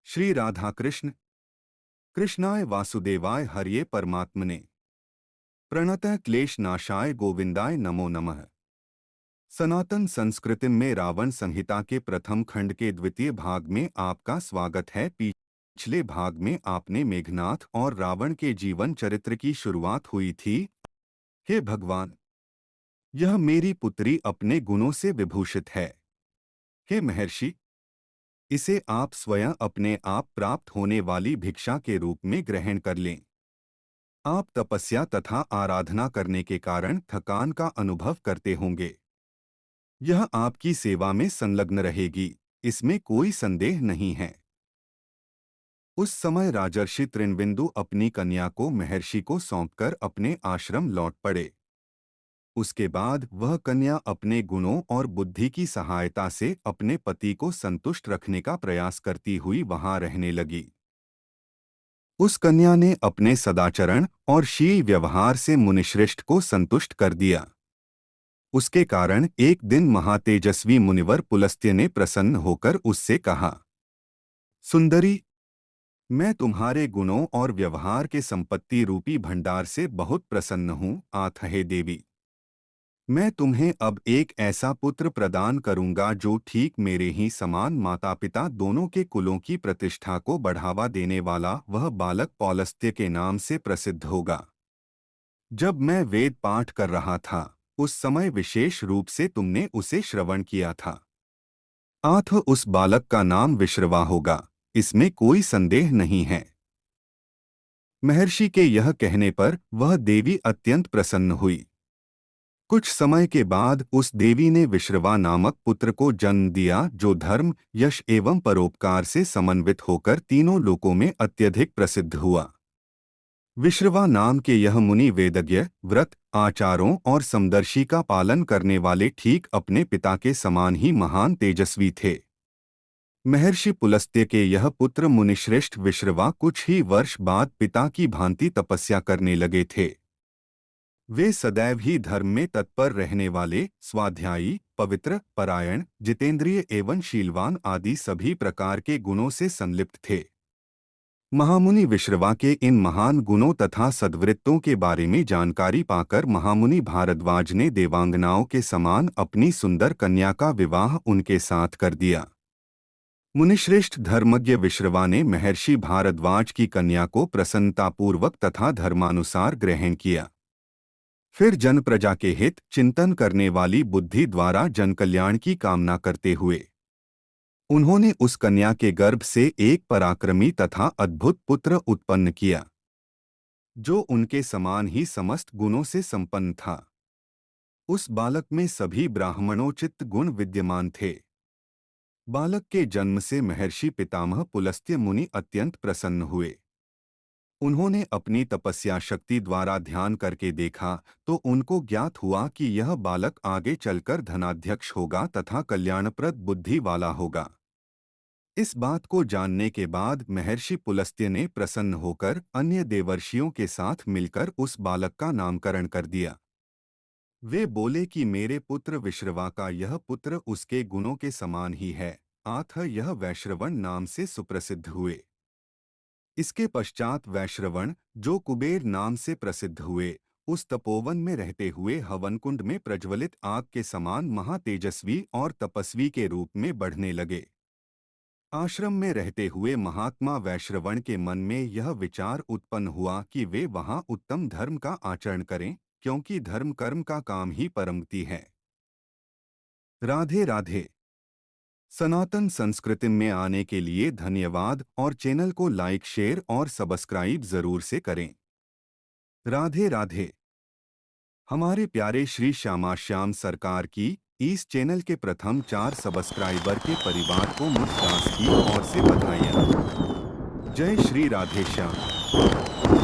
श्री राधा कृष्ण कृष्णाय वासुदेवाय हरिये परमात्मने प्रणतः क्लेश नाशाय गोविंदाय नमो नमः। सनातन संस्कृति में रावण संहिता के प्रथम खंड के द्वितीय भाग में आपका स्वागत है। पिछले भाग में आपने मेघनाथ और रावण के जीवन चरित्र की शुरुआत हुई थी। हे भगवान, यह मेरी पुत्री अपने गुणों से विभूषित है। हे महर्षि, इसे आप स्वयं अपने आप प्राप्त होने वाली भिक्षा के रूप में ग्रहण कर लें। आप तपस्या तथा आराधना करने के कारण थकान का अनुभव करते होंगे। यह आपकी सेवा में संलग्न रहेगी, इसमें कोई संदेह नहीं है। उस समय राजर्षि तृणबिंदु अपनी कन्या को महर्षि को सौंपकर अपने आश्रम लौट पड़े। उसके बाद वह कन्या अपने गुणों और बुद्धि की सहायता से अपने पति को संतुष्ट रखने का प्रयास करती हुई वहां रहने लगी। उस कन्या ने अपने सदाचरण और शील व्यवहार से मुनिश्रेष्ठ को संतुष्ट कर दिया। उसके कारण एक दिन महातेजस्वी मुनिवर पुलस्त्य ने प्रसन्न होकर उससे कहा, सुंदरी, मैं तुम्हारे गुणों और व्यवहार के संपत्ति रूपी भंडार से बहुत प्रसन्न हूँ। हे देवी, मैं तुम्हें अब एक ऐसा पुत्र प्रदान करूंगा जो ठीक मेरे ही समान माता पिता दोनों के कुलों की प्रतिष्ठा को बढ़ावा देने वाला वह बालक पौलस्त्य के नाम से प्रसिद्ध होगा। जब मैं वेद पाठ कर रहा था उस समय विशेष रूप से तुमने उसे श्रवण किया था। उस बालक का नाम विश्रवा होगा, इसमें कोई संदेह नहीं है। महर्षि के यह कहने पर वह देवी अत्यंत प्रसन्न हुई। कुछ समय के बाद उस देवी ने विश्रवा नामक पुत्र को जन्म दिया जो धर्म, यश एवं परोपकार से समन्वित होकर तीनों लोकों में अत्यधिक प्रसिद्ध हुआ। विश्रवा नाम के यह मुनि वेदज्ञ, व्रत, आचारों और समदर्शी का पालन करने वाले ठीक अपने पिता के समान ही महान तेजस्वी थे। महर्षि पुलस्त्य के यह पुत्र मुनिश्रेष्ठ विश्रवा कुछ ही वर्ष बाद पिता की भांति तपस्या करने लगे थे। वे सदैव ही धर्म में तत्पर रहने वाले, स्वाध्यायी, पवित्र, परायण, जितेंद्रिय एवं शीलवान आदि सभी प्रकार के गुणों से संलिप्त थे। महामुनि विश्रवा के इन महान गुणों तथा सद्वृत्तों के बारे में जानकारी पाकर महामुनि भारद्वाज ने देवांगनाओं के समान अपनी सुंदर कन्या का विवाह उनके साथ कर दिया। मुनिश्रेष्ठ धर्मज्ञ विश्रवा ने महर्षि भारद्वाज की कन्या को प्रसन्नतापूर्वक तथा धर्मानुसार ग्रहण किया। फिर जन प्रजा के हित चिंतन करने वाली बुद्धि द्वारा जनकल्याण की कामना करते हुए उन्होंने उस कन्या के गर्भ से एक पराक्रमी तथा अद्भुत पुत्र उत्पन्न किया, जो उनके समान ही समस्त गुणों से संपन्न था। उस बालक में सभी ब्राह्मणोचित गुण विद्यमान थे। बालक के जन्म से महर्षि पितामह पुलस्त्य मुनि अत्यंत प्रसन्न हुए। उन्होंने अपनी तपस्या शक्ति द्वारा ध्यान करके देखा तो उनको ज्ञात हुआ कि यह बालक आगे चलकर धनाध्यक्ष होगा तथा कल्याणप्रद बुद्धि वाला होगा। इस बात को जानने के बाद महर्षि पुलस्त्य ने प्रसन्न होकर अन्य देवर्षियों के साथ मिलकर उस बालक का नामकरण कर दिया। वे बोले कि मेरे पुत्र विश्रवा का यह पुत्र उसके गुणों के समान ही है, यह वैश्रवण नाम से सुप्रसिद्ध हुए। इसके पश्चात वैश्रवण, जो कुबेर नाम से प्रसिद्ध हुए, उस तपोवन में रहते हुए हवनकुंड में प्रज्वलित आग के समान महातेजस्वी और तपस्वी के रूप में बढ़ने लगे। आश्रम में रहते हुए महात्मा वैश्रवण के मन में यह विचार उत्पन्न हुआ कि वे वहां उत्तम धर्म का आचरण करें, क्योंकि धर्म कर्म का काम ही परमगति है। राधे राधे। सनातन संस्कृति में आने के लिए धन्यवाद और चैनल को लाइक, शेयर और सब्सक्राइब जरूर से करें। राधे राधे। हमारे प्यारे श्री श्यामा श्याम सरकार की इस चैनल के प्रथम 4 सब्सक्राइबर के परिवार को मुझ दास की ओर से बधाइयाँ। जय श्री राधे श्याम।